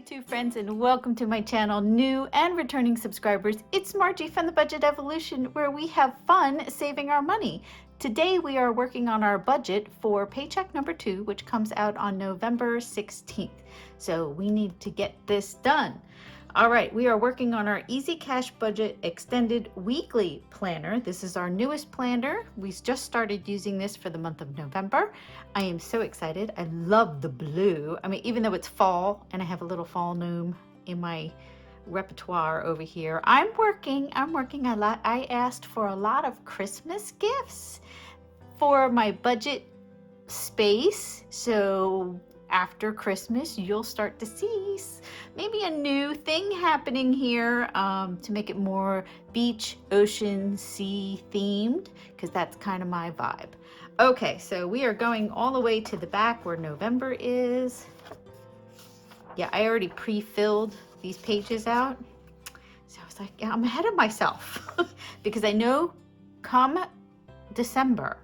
YouTube friends, and welcome to my channel, new and returning subscribers. It's Margie from the Budget Evolution, where we have fun saving our money. Today we are working on our budget for paycheck number 2, which comes out on November 16th. So we need to get this done. All right, we are working on our Easy Cash Budget Extended Weekly Planner. This is our newest planner. We just started using this for the month of November. I am so excited. I love the blue. I mean, even though it's fall and I have a little fall gnome in my repertoire over here, I'm working a lot. I asked for a lot of Christmas gifts for my budget space. So after Christmas, you'll start to see maybe a new thing happening here to make it more beach, ocean, sea themed, because that's kind of my vibe. Okay, so we are going all the way to the back where November is. Yeah, I already pre-filled these pages out. So I was like, yeah, I'm ahead of myself because I know come December,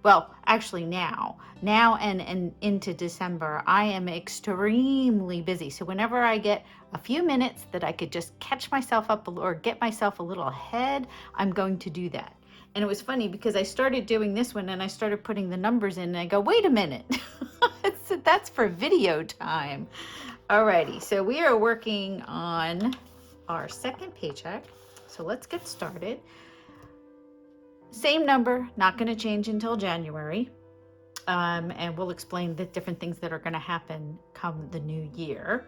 well, actually now and into December, I am extremely busy. So whenever I get a few minutes that I could just catch myself up or get myself a little ahead, I'm going to do that. And it was funny because I started doing this one and I started putting the numbers in and I go, wait a minute, that's for video time. Alrighty, so we are working on our second paycheck. So let's get started. Same number, not going to change until January. And we'll explain the different things that are going to happen come the new year.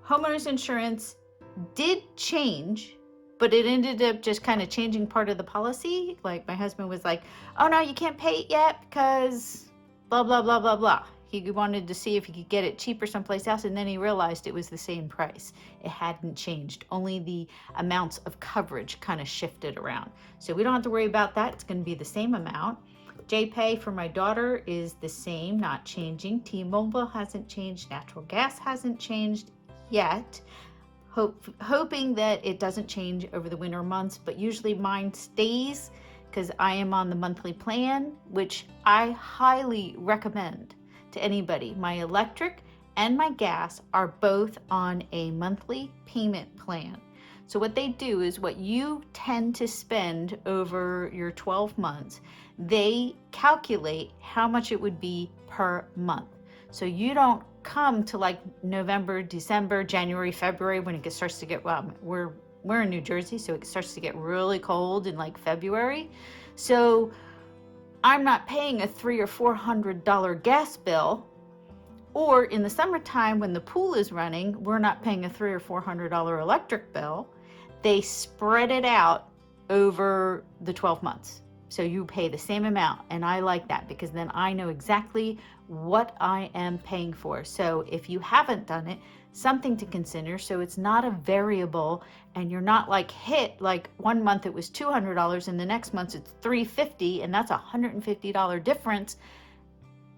Homeowners insurance did change, but it ended up just kind of changing part of the policy. Like my husband was like, oh no, you can't pay it yet because blah, blah, blah, blah, blah. He wanted to see if he could get it cheaper someplace else, and then he realized it was the same price. It hadn't changed. Only the amounts of coverage kind of shifted around. So we don't have to worry about that. It's going to be the same amount. JPay for my daughter is the same, not changing. T-Mobile hasn't changed. Natural gas hasn't changed yet. Hoping that it doesn't change over the winter months, but usually mine stays because I am on the monthly plan, which I highly recommend to anybody. My electric and my gas are both on a monthly payment plan. So what they do is what you tend to spend over your 12 months, they calculate how much it would be per month. So you don't come to like November, December, January, February when it starts to get, well, we're in New Jersey, so it starts to get really cold in like February. So I'm not paying a $300 or $400 gas bill, or in the summertime when the pool is running, we're not paying a $300 or $400 electric bill. They spread it out over the 12 months. So you pay the same amount, and I like that because then I know exactly what I am paying for. So if you haven't done it, something to consider, so it's not a variable and you're not like hit like one month it was $200 and the next month it's $350, and that's a $150 difference.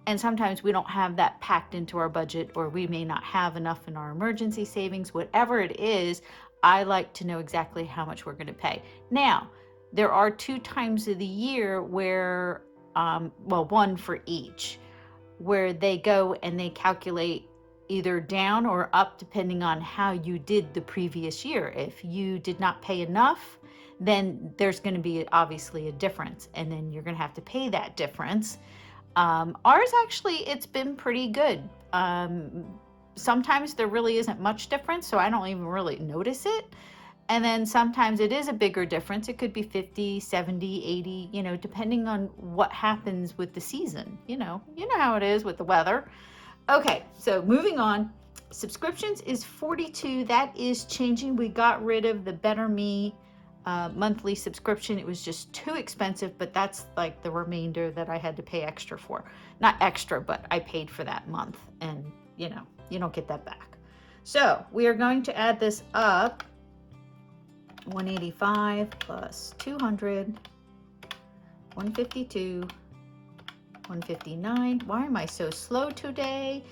And sometimes we don't have that packed into our budget, or we may not have enough in our emergency savings. Whatever it is, I like to know exactly how much we're going to pay. Now, there are 2 times of the year where, well, one for each, where they go and they calculate either down or up depending on how you did the previous year. If you did not pay enough, then there's going to be obviously a difference, and then you're going to have to pay that difference. Ours actually, it's been pretty good. Sometimes there really isn't much difference, so I don't even really notice it. And then sometimes it is a bigger difference. It could be 50, 70, 80, you know, depending on what happens with the season. You know how it is with the weather. Okay, so moving on. Subscriptions is $42. That is changing. We got rid of the Better Me monthly subscription. It was just too expensive, but that's like the remainder that I had to pay extra for. Not extra, but I paid for that month, and you know, you don't get that back. So we are going to add this up. 185 plus 200, 152, 159. Why am I so slow today?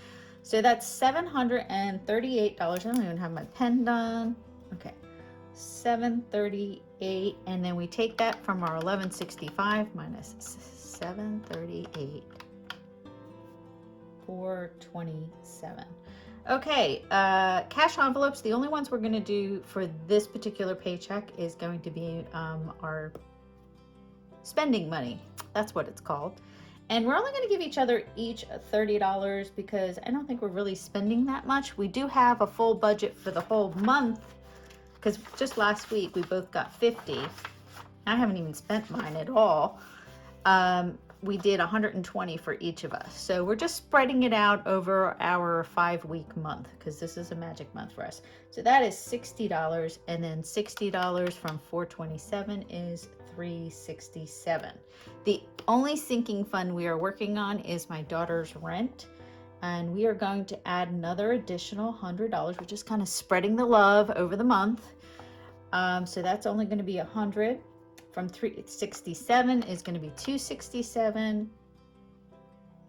So that's $738. I don't even have my pen done. Okay, $738, and then we take that from our 1165 minus 738, 427. Okay, cash envelopes, the only ones we're going to do for this particular paycheck is going to be our spending money. That's what it's called. And we're only going to give each other each $30 because I don't think we're really spending that much. We do have a full budget for the whole month because just last week we both got 50. I haven't even spent mine at all. We did 120 for each of us. So we're just spreading it out over our 5-week month because this is a magic month for us. So that is $60, and then $60 from 427 is $367. The only sinking fund we are working on is my daughter's rent, and we are going to add another additional $100. We're just kind of spreading the love over the month. So that's only going to be 100. From 367 is going to be 267.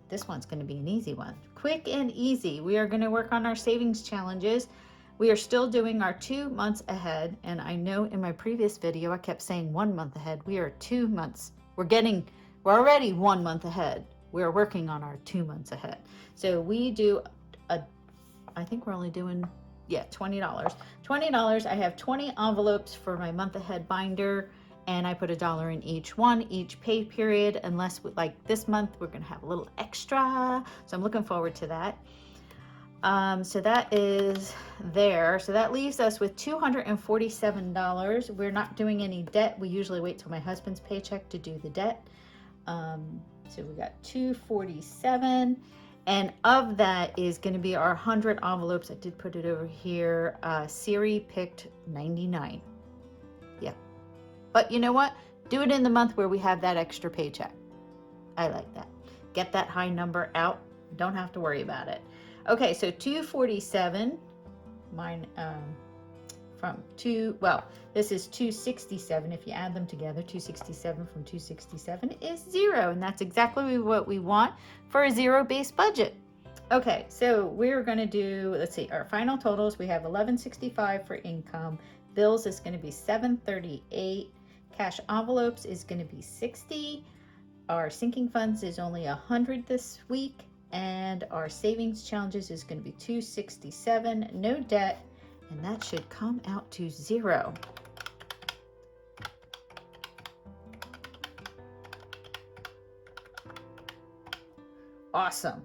This one's going to be an easy one. Quick and easy. We are going to work on our savings challenges. We are still doing our 2 months ahead. And I know in my previous video, I kept saying 1 month ahead. We are 2 months. We're already 1 month ahead. We're working on our 2 months ahead. So we do I think we're only doing, $20. $20. I have 20 envelopes for my month ahead binder. And I put $1 in each one, each pay period, unless like this month, we're gonna have a little extra. So I'm looking forward to that. So that is there. So that leaves us with $247. We're not doing any debt. We usually wait till my husband's paycheck to do the debt. So we got $247. And of that is gonna be our 100 envelopes. I did put it over here. Siri picked 99. Yeah. But you know what? Do it in the month where we have that extra paycheck. I like that. Get that high number out. Don't have to worry about it. Okay, so 247. Mine this is 267. If you add them together, 267 from 267 is 0. And that's exactly what we want for a zero-based budget. Okay, so we're going to do, let's see, our final totals. We have $1165 for income. Bills is going to be $738. Cash envelopes is going to be 60. Our sinking funds is only 100 this week, and our savings challenges is going to be 267. No debt, and that should come out to 0. Awesome.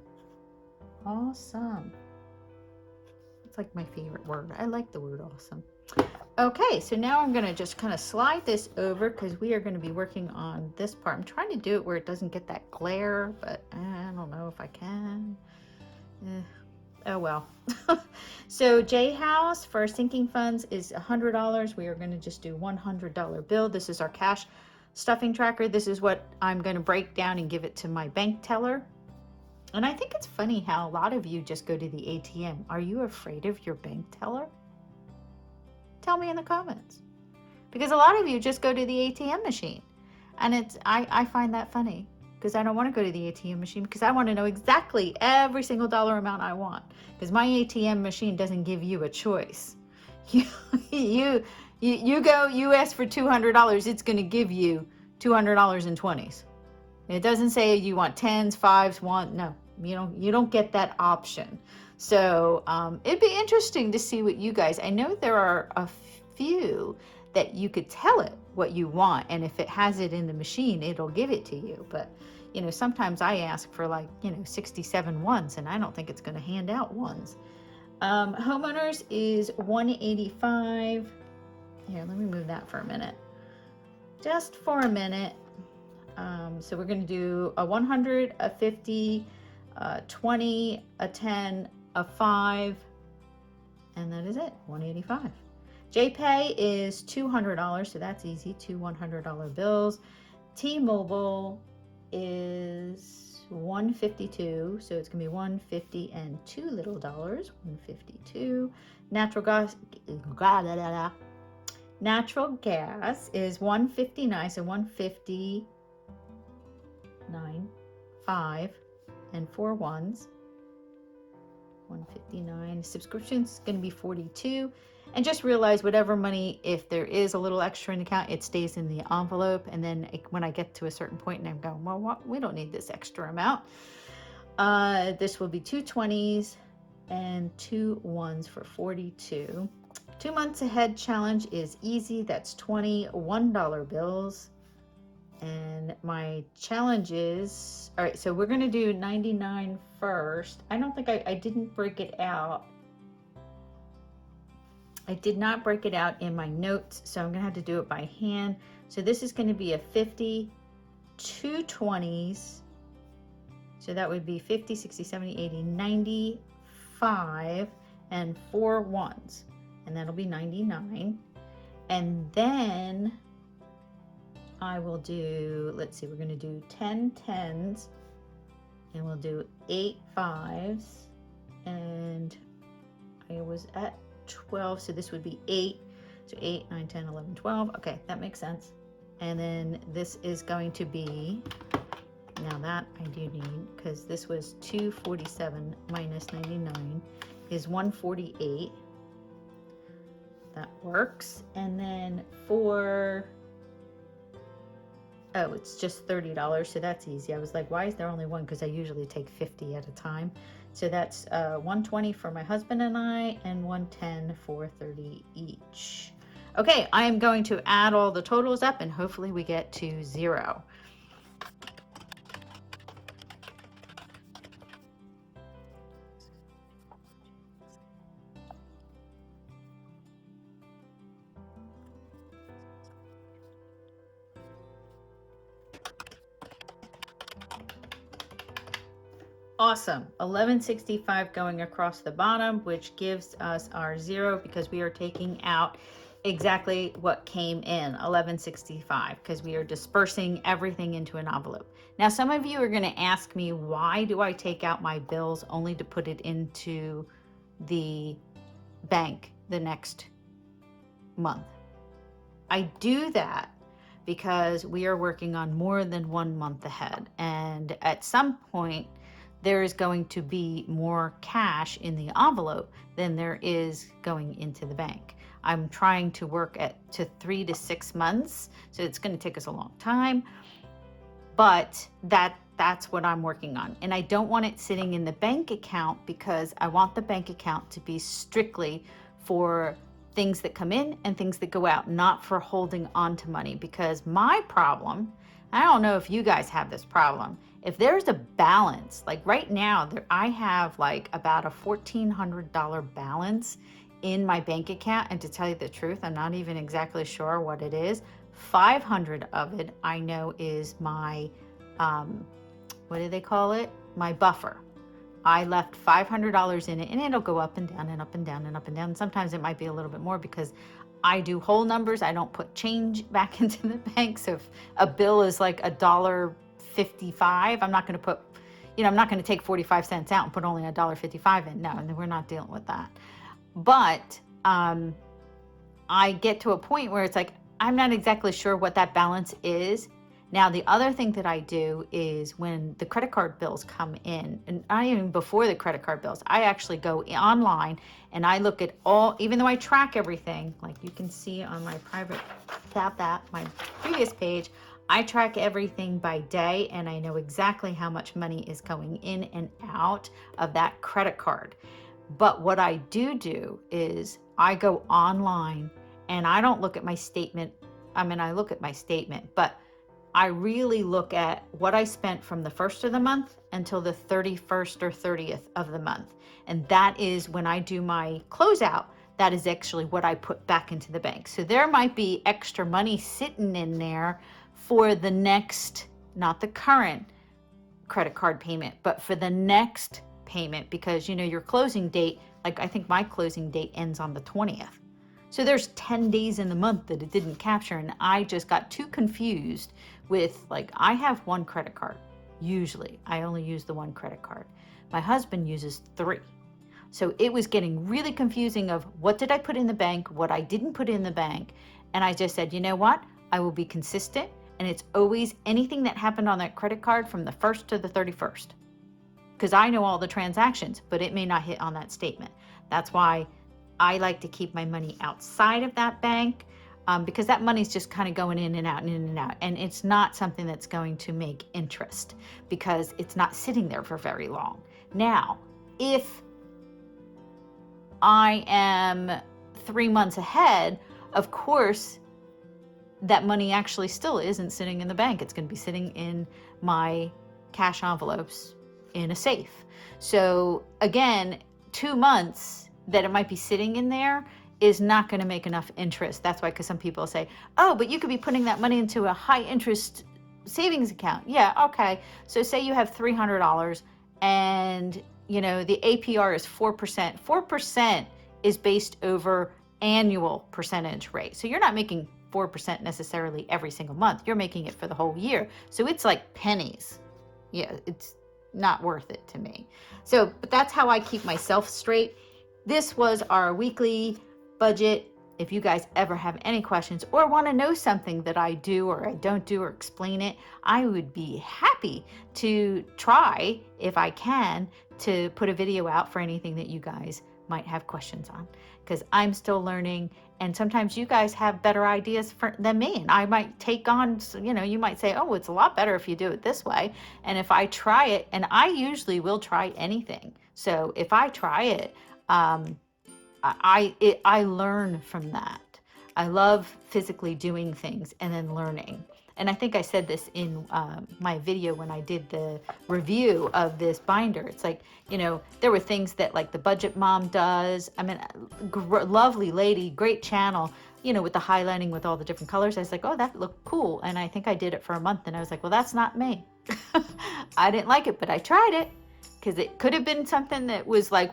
Awesome. It's like my favorite word. I like the word awesome. Okay, so now I'm going to just kind of slide this over because we are going to be working on this part. I'm trying to do it where it doesn't get that glare, but I don't know if I can. Oh well. So J House for our sinking funds is $100. We are going to just do $100 bill. This is our cash stuffing tracker. This is what I'm going to break down and give it to my bank teller. And I think it's funny how a lot of you just go to the ATM. Are you afraid of your bank teller? Tell me in the comments, because a lot of you just go to the ATM machine, and I find that funny because I don't want to go to the ATM machine because I want to know exactly every single dollar amount I want, because my ATM machine doesn't give you a choice. You go, you ask for $200, it's going to give you $200 in 20s. It doesn't say you want 10s, 5s, 1. No, you don't get that option. So it'd be interesting to see what you guys, I know there are a few that you could tell it what you want, and if it has it in the machine, it'll give it to you. But, sometimes I ask for 67 ones, and I don't think it's going to hand out ones. Homeowners is $185. Here, let me move that for a minute. Just for a minute. So we're going to do a 100, a 50, a 20, a 10, a 5, and that is it, $185. JPay is $200, so that's easy, 2 $100 bills. T-Mobile is $152, so it's gonna be $150 and $2 little dollars, $152. Natural gas is $159, so $159, 5 and 4 ones. 159. Subscription's going to be 42. And just realize whatever money, if there is a little extra in the account, it stays in the envelope. And then when I get to a certain point and I'm going, well, we don't need this extra amount. This will be 2 20s, and 2 1s for 42. 2 months ahead challenge is easy. That's 20 $1 bills. And my challenge is, all right, so we're going to do 99 first. I don't think I didn't break it out. I did not break it out in my notes, so I'm going to have to do it by hand. So this is going to be a 50, 2 20s. So that would be 50, 60, 70, 80, 95, and 4 1s. And that'll be 99. And then I will do, let's see, we're going to do 10 10s, and we'll do 8 5s, and I was at 12, so this would be 8, so 8 9 10 11 12. Okay, that makes sense. And then this is going to be, now that I do need, because this was 247 minus 99 is 148. That works. And then for, oh, it's just $30, so that's easy. I was like, why is there only one? Because I usually take 50 at a time. So that's 120 for my husband and I, and 110 for 30 each. Okay, I am going to add all the totals up, and hopefully we get to 0. Awesome. 1165 going across the bottom, which gives us our 0 because we are taking out exactly what came in, 1165, because we are dispersing everything into an envelope. Now, some of you are going to ask me, why do I take out my bills only to put it into the bank the next month? I do that because we are working on more than 1 month ahead. And at some point, there is going to be more cash in the envelope than there is going into the bank. I'm trying to work to 3 to 6 months, so it's going to take us a long time, but that's what I'm working on. And I don't want it sitting in the bank account because I want the bank account to be strictly for things that come in and things that go out, not for holding on to money. Because my problem, I don't know if you guys have this problem, if there's a balance, like right now, I have like about a $1,400 balance in my bank account. And to tell you the truth, I'm not even exactly sure what it is. 500 of it I know is my, what do they call it? My buffer. I left $500 in it, and it'll go up and down and up and down and up and down. Sometimes it might be a little bit more because I do whole numbers. I don't put change back into the bank. So if a bill is like $1.55, I'm not going to put, I'm not going to take 45 cents out and put only $1.55 in. No, we're not dealing with that. But I get to a point where it's like, I'm not exactly sure what that balance is. Now, the other thing that I do is when the credit card bills come in, and not even before the credit card bills, I actually go online and I look at all, even though I track everything, like you can see on my private, my previous page, I track everything by day, and I know exactly how much money is going in and out of that credit card. But what I do is I go online and I don't look at my statement. I mean, I look at my statement, but I really look at what I spent from the 1st of the month until the 31st or 30th of the month. And that is when I do my closeout. That is actually what I put back into the bank. So there might be extra money sitting in there for the next, not the current credit card payment, but for the next payment, because your closing date, like I think my closing date ends on the 20th. So there's 10 days in the month that it didn't capture, and I just got too confused with, like, I have one credit card. Usually I only use the one credit card. My husband uses 3. So it was getting really confusing of what did I put in the bank, what I didn't put in the bank. And I just said, you know what? I will be consistent, and it's always anything that happened on that credit card from the 1st to the 31st. Because I know all the transactions, but it may not hit on that statement. That's why I like to keep my money outside of that bank, because that money's just kind of going in and out and in and out. And it's not something that's going to make interest because it's not sitting there for very long. Now, if I am 3 months ahead, of course, that money actually still isn't sitting in the bank. It's going to be sitting in my cash envelopes in a safe. So again, 2 months that it might be sitting in there is not going to make enough interest. That's why, because some people say, oh, but you could be putting that money into a high interest savings account. Yeah, okay. So say you have $300 and you know the APR is 4%. 4% is based over annual percentage rate. So you're not making 4% necessarily every single month. You're making it for the whole year. So it's like pennies. Yeah, it's not worth it to me. So, but that's how I keep myself straight. This was our weekly budget. If you guys ever have any questions or want to know something that I do or I don't do or explain it, I would be happy to try, if I can, to put a video out for anything that you guys might have questions on, because I'm still learning, and sometimes you guys have better ideas than me, and I might take on, you know, you might say, oh, it's a lot better if you do it this way. And if I try it, and I usually will try anything, so if I try it, I learn from that. I love physically doing things and then learning. And I think I said this in my video when I did the review of this binder. It's like, you know, there were things that like the Budget Mom does. I mean, lovely lady, great channel, you know, with the highlighting with all the different colors. I was like, oh, that looked cool. And I think I did it for a month and I was like, well, that's not me. I didn't like it, but I tried it because it could have been something that was like,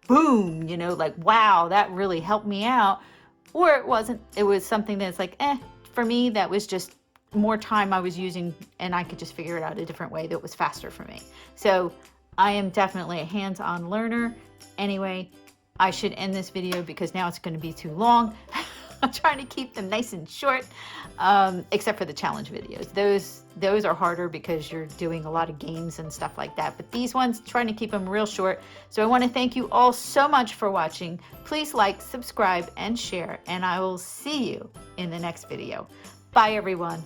boom, you know, like, wow, that really helped me out. Or it wasn't. It was something that's like, for me, that was just more time I was using and I could just figure it out a different way that was faster for me. So I am definitely a hands-on learner. Anyway, I should end this video because now it's going to be too long. I'm trying to keep them nice and short, except for the challenge videos. Those are harder because you're doing a lot of games and stuff like that. But these ones, trying to keep them real short. So I want to thank you all so much for watching. Please like, subscribe, and share, and I will see you in the next video. Bye, everyone.